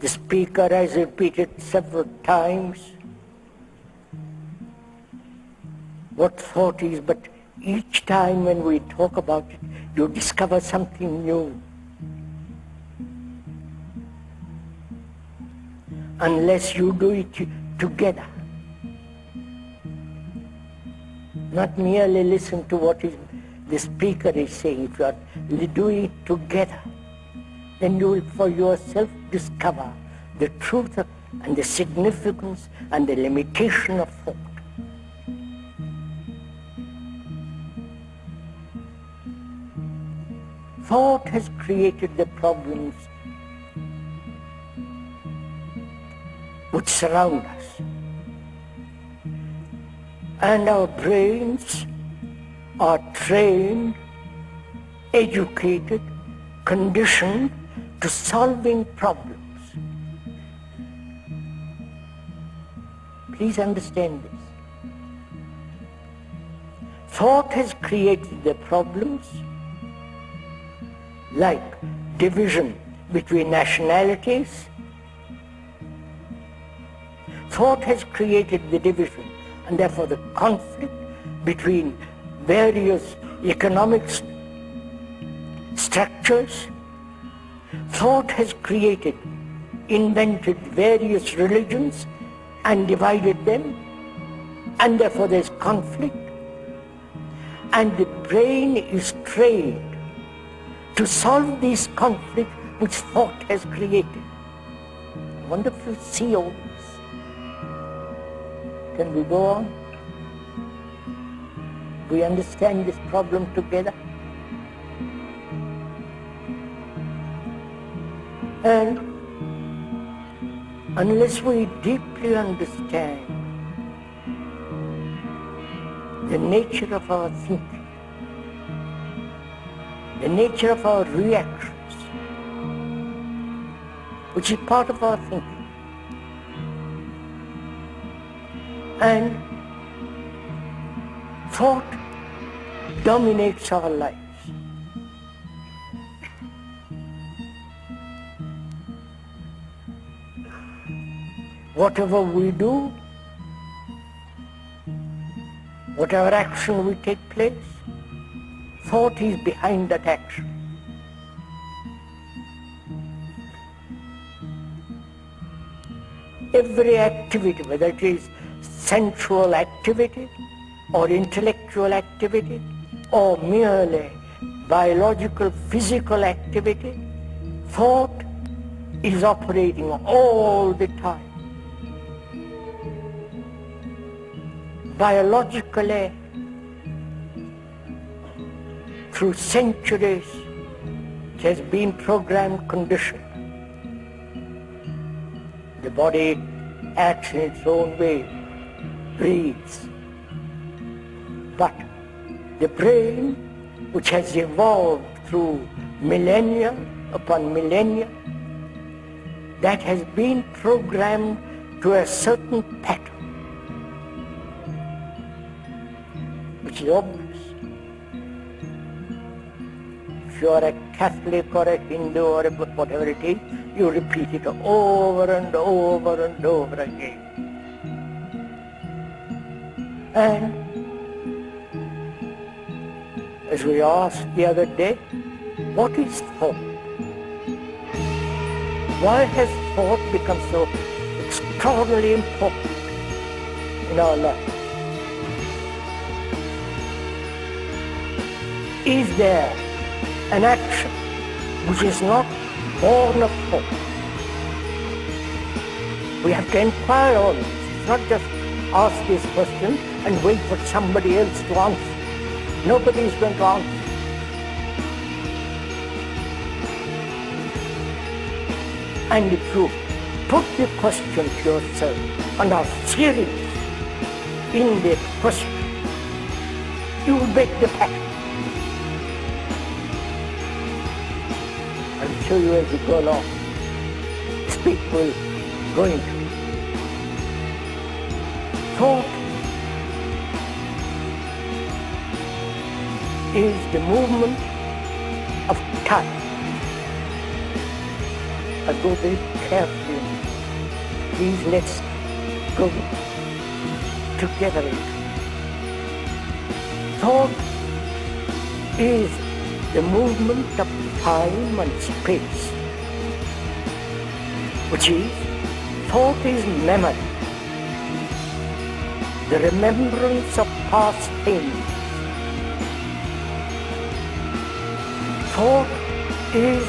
The speaker has repeated several times what thought is, but each time when we talk about it, you discover something new. Unless you do it together. Not merely listen to what the speaker is saying. If you are doing it together, then you will for yourself discover the truth and the significance and the limitation of thought. Thought has created the problems which surround us. And our brains are trained, educated, conditioned to solving problems. Please understand this. Thought has created the problems like division between nationalities. Thought has created the division and therefore the conflict between various economic structures. Thought has created, invented various religions and divided them, and therefore there's conflict. And the brain is trained to solve these conflicts which thought has created. I wonder if you see all this. Can we go on? We understand this problem together? And unless we deeply understand the nature of our thinking, the nature of our reactions, which is part of our thinking, and thought dominates our lives. Whatever we do, whatever action we take place, thought is behind that action. Every activity, whether it is sensual activity or intellectual activity or merely biological, physical activity, thought is operating all the time. Biologically, through centuries, it has been programmed, conditioned. The body acts in its own way, breathes. But the brain, which has evolved through millennia upon millennia, that has been programmed to a certain pattern, which is obvious. If you are a Catholic or a Hindu or whatever it is, you repeat it over and over and over again. And as we asked the other day, what is thought? Why has thought become so extraordinarily important in our life? Is there an action which is not born of thought? We have to inquire on this. It's not just ask this question and wait for somebody else to answer. Nobody is going to answer. And if you put the question to yourself and are serious in the question, you will break the pattern. I'll show you as we go along. Speak will go into it. Thought is the movement of time. I go very carefully Please let's go together. Thought is the movement of time and space, which is, thought is memory, the remembrance of past things. Thought is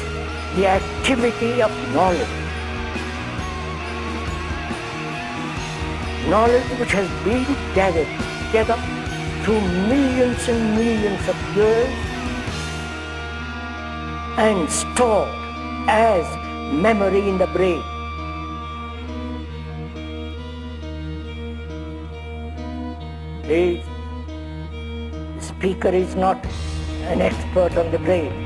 the activity of knowledge. Knowledge which has been gathered together through millions and millions of years and stored as memory in the brain. Please, the speaker is not an expert on the brain.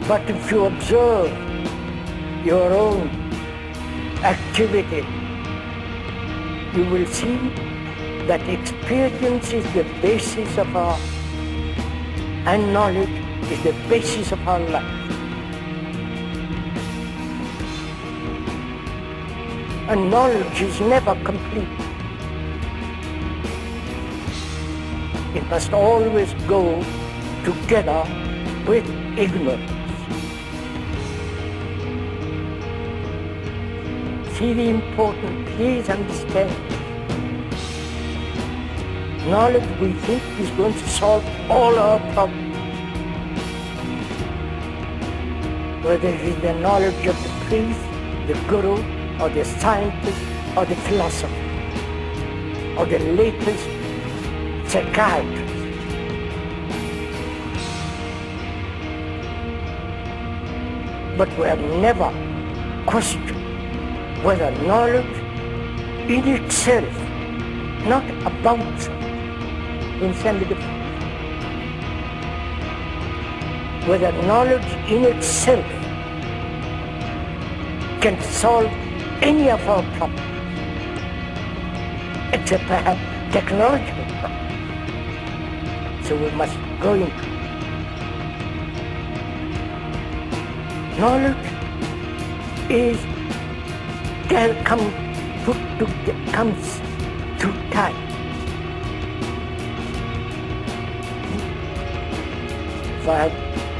But if you observe your own activity, you will see that experience is the basis of our, and knowledge is the basis of our life. And knowledge is never complete. It must always go together with ignorance. See the important, please understand. Knowledge, we think, is going to solve all our problems. Whether it is the knowledge of the priest, the guru, or the scientist, or the philosopher, or the latest psychiatrist. But we have never questioned whether knowledge in itself, not about something, understand the difference? Whether knowledge in itself can solve any of our problems, except perhaps technological problems. So we must go into knowledge is comes through time.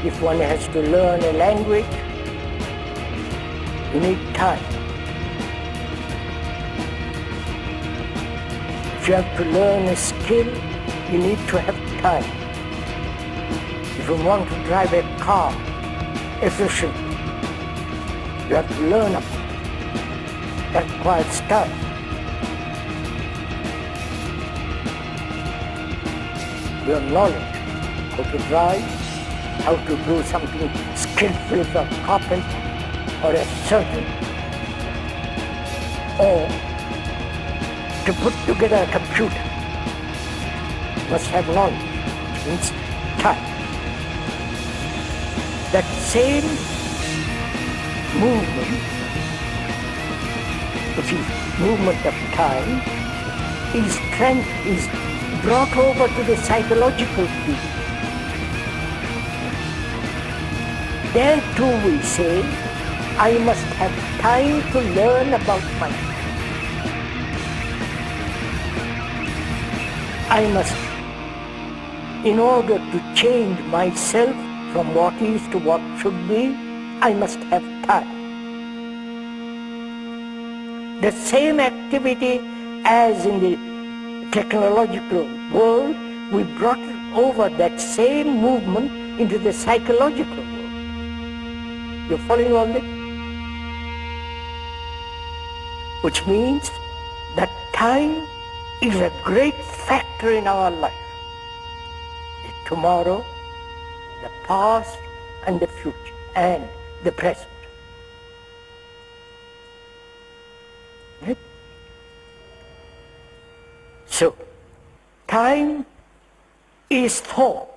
If one has to learn a language, you need time. If you have to learn a skill, you need to have time. If you want to drive a car efficiently, you have to learn about it. That requires time. Your knowledge, how to drive, how to do something skillful as a carpenter or a surgeon, or to put together a computer, must have knowledge, which means time. That same movement, which is movement of time, is brought over to the psychological field. There too we say, I must have time to learn about myself. I must, in order to change myself from what is to what should be, I must have time. The same activity as in the technological world, we brought over that same movement into the psychological world. You're following all this? Which means that time is a great factor in our life. The tomorrow, the past, and the future, and the present. Right? So, time is thought.